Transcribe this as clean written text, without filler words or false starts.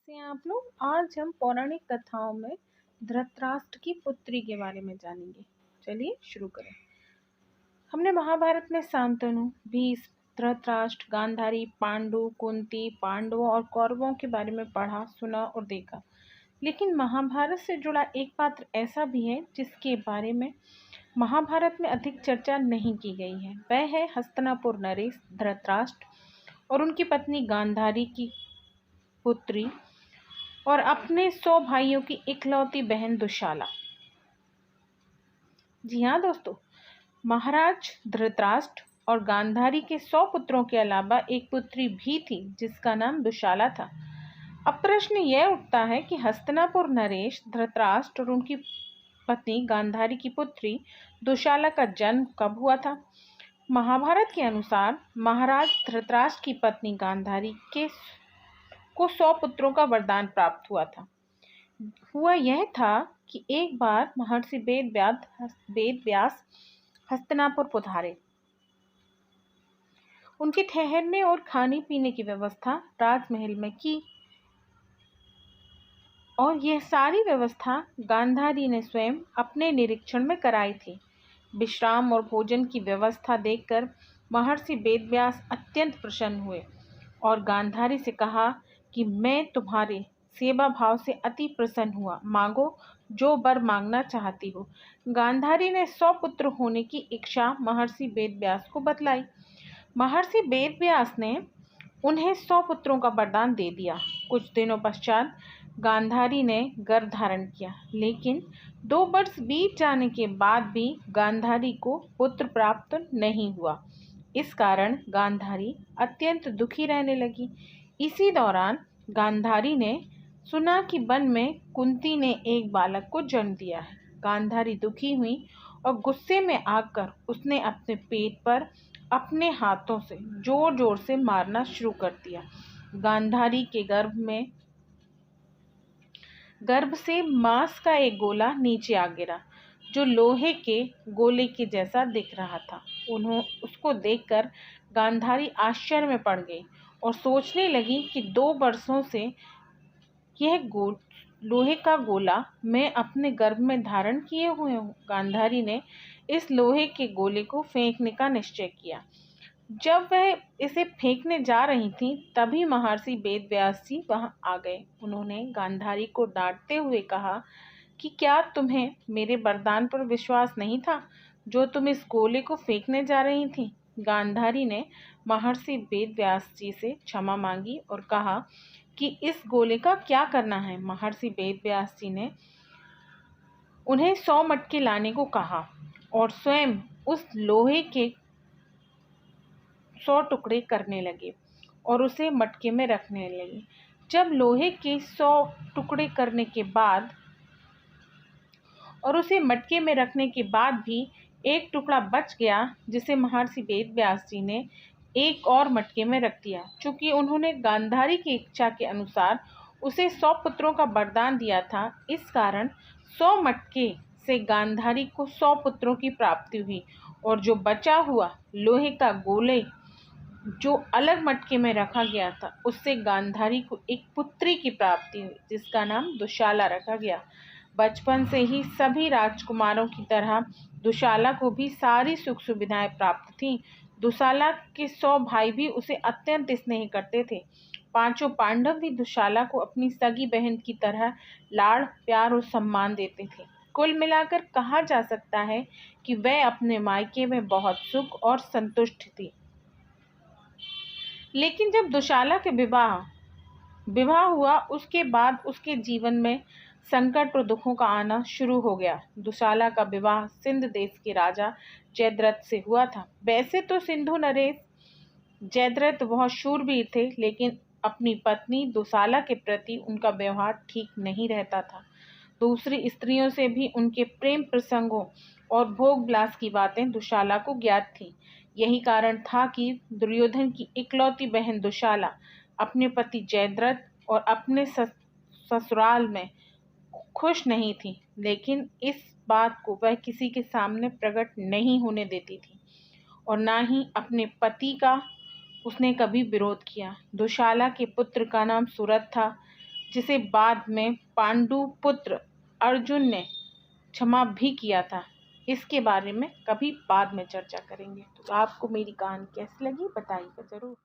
कैसे हैं आप लोग। आज हम पौराणिक कथाओं में धृतराष्ट्र की पुत्री के बारे में जानेंगे। चलिए शुरू करें। हमने महाभारत में शांतनु, भीष्म, धृतराष्ट्र, गांधारी, पांडु, कुंती, पांडवों और कौरवों के बारे में पढ़ा, सुना और देखा। लेकिन महाभारत से जुड़ा एक पात्र ऐसा भी है जिसके बारे में महाभारत में अधिक चर्चा नहीं की गई है। वह है हस्तिनापुर नरेश धृतराष्ट्र और उनकी पत्नी गांधारी की पुत्री और अपने 100 भाइयों की इकलौती बहन दुशाला। जी हाँ दोस्तों, महाराज धृतराष्ट्र और गांधारी के 100 पुत्रों के अलावा एक पुत्री भी थी जिसका नाम दुशाला था। अब प्रश्न यह उठता है कि हस्तिनापुर नरेश धृतराष्ट्र और उनकी पत्नी गांधारी की पुत्री दुशाला का जन्म कब हुआ था। महाभारत के अनुसार महाराज धृतराष्ट्र की पत्नी गांधारी को 100 पुत्रों का वरदान प्राप्त हुआ था। हुआ यह था कि एक बार महर्षि वेद व्यास हस्तिनापुर पधारे। उनके ठहरने और खाने पीने की व्यवस्था राजमहल में की और यह सारी व्यवस्था गांधारी ने स्वयं अपने निरीक्षण में कराई थी। विश्राम और भोजन की व्यवस्था देखकर महर्षि वेदव्यास अत्यंत प्रसन्न हुए और गांधारी से कहा कि मैं तुम्हारे सेवा भाव से अति प्रसन्न हुआ, मांगो जो वर मांगना चाहती हो। गांधारी ने 100 पुत्र होने की इच्छा महर्षि वेदव्यास को बतलाई। महर्षि वेदव्यास ने उन्हें 100 पुत्रों का वरदान दे दिया। कुछ दिनों पश्चात गांधारी ने गर्भ धारण किया, लेकिन 2 वर्ष बीत जाने के बाद भी गांधारी को पुत्र प्राप्त नहीं हुआ। इस कारण गांधारी अत्यंत दुखी रहने लगी। इसी दौरान गांधारी ने सुना कि वन में कुंती ने एक बालक को जन्म दिया है। गांधारी दुखी हुई और गुस्से में आकर उसने अपने पेट पर अपने हाथों से जोर जोर से मारना शुरू कर दिया। गांधारी के गर्भ से मांस का एक गोला नीचे आ गिरा जो लोहे के गोले के जैसा दिख रहा था। उसको देखकर गांधारी आश्चर्य में पड़ गई और सोचने लगी कि 2 वर्षों से यह लोहे का गोला मैं अपने गर्भ में धारण किए हुए हूँ। गांधारी ने इस लोहे के गोले को फेंकने का निश्चय किया। जब वह इसे फेंकने जा रही थी तभी महर्षि वेदव्यास जी वहां आ गए। उन्होंने गांधारी को डांटते हुए कहा कि क्या तुम्हें मेरे वरदान पर विश्वास नहीं था जो तुम इस गोले को फेंकने जा रही थी। गांधारी ने महर्षि वेदव्यास जी से क्षमा मांगी और कहा कि इस गोले का क्या करना है। महर्षि वेदव्यास जी ने उन्हें 100 मटके लाने को कहा और स्वयं उस लोहे के 100 टुकड़े करने लगे और उसे मटके में रखने लगे। जब लोहे के 100 टुकड़े करने के बाद और उसे मटके में रखने के बाद भी एक टुकड़ा बच गया जिसे महर्षि वेदव्यास जी ने एक और mटके में रख दिया। चूंकि उन्होंने गांधारी की इच्छा के अनुसार उसे 100 पुत्रों का वरदान दिया था, इस कारण 100 मटके से गांधारी को 100 पुत्रों की प्राप्ति हुई और जो बचा हुआ लोहे का गोले जो अलग मटके में रखा गया था उससे गांधारी को एक पुत्री की प्राप्ति हुई जिसका नाम दुशाला रखा गया। बचपन से ही सभी राजकुमारों की तरह दुशाला को भी सारी सुख सुविधाएं प्राप्त थीं। दुशाला के 100 भाई भी उसे अत्यंत स्नेह करते थे। 5 पांडव भी दुशाला को अपनी सगी बहन की तरह लाड़, प्यार और सम्मान देते थे। कुल मिलाकर कहा जा सकता है कि वह अपने मायके में बहुत सुख और संतुष्ट थी। लेकिन जब दुशाला के विवाह हुआ उसके बाद उसके जीवन में संकट और दुखों का आना शुरू हो गया। दुशाला का विवाह सिंध देश के राजा जयद्रथ से हुआ था। वैसे तो सिंधु नरेश जयद्रथ बहुत शूरवीर थे, लेकिन अपनी पत्नी दुशाला के प्रति उनका व्यवहार ठीक नहीं रहता था। दूसरी स्त्रियों से भी उनके प्रेम प्रसंगों और भोग विलास की बातें दुशाला को ज्ञात थी। यही कारण था कि दुर्योधन की इकलौती बहन दुशाला अपने पति जयद्रथ और अपने ससुराल में खुश नहीं थी, लेकिन इस बात को वह किसी के सामने प्रकट नहीं होने देती थी और ना ही अपने पति का उसने कभी विरोध किया। दुशाला के पुत्र का नाम सूरत था। जिसे बाद में पांडु पुत्र अर्जुन ने क्षमा भी किया था। इसके बारे में कभी बाद में चर्चा करेंगे। तो आपको मेरी कहानी कैसी लगी बताइएगा ज़रूर।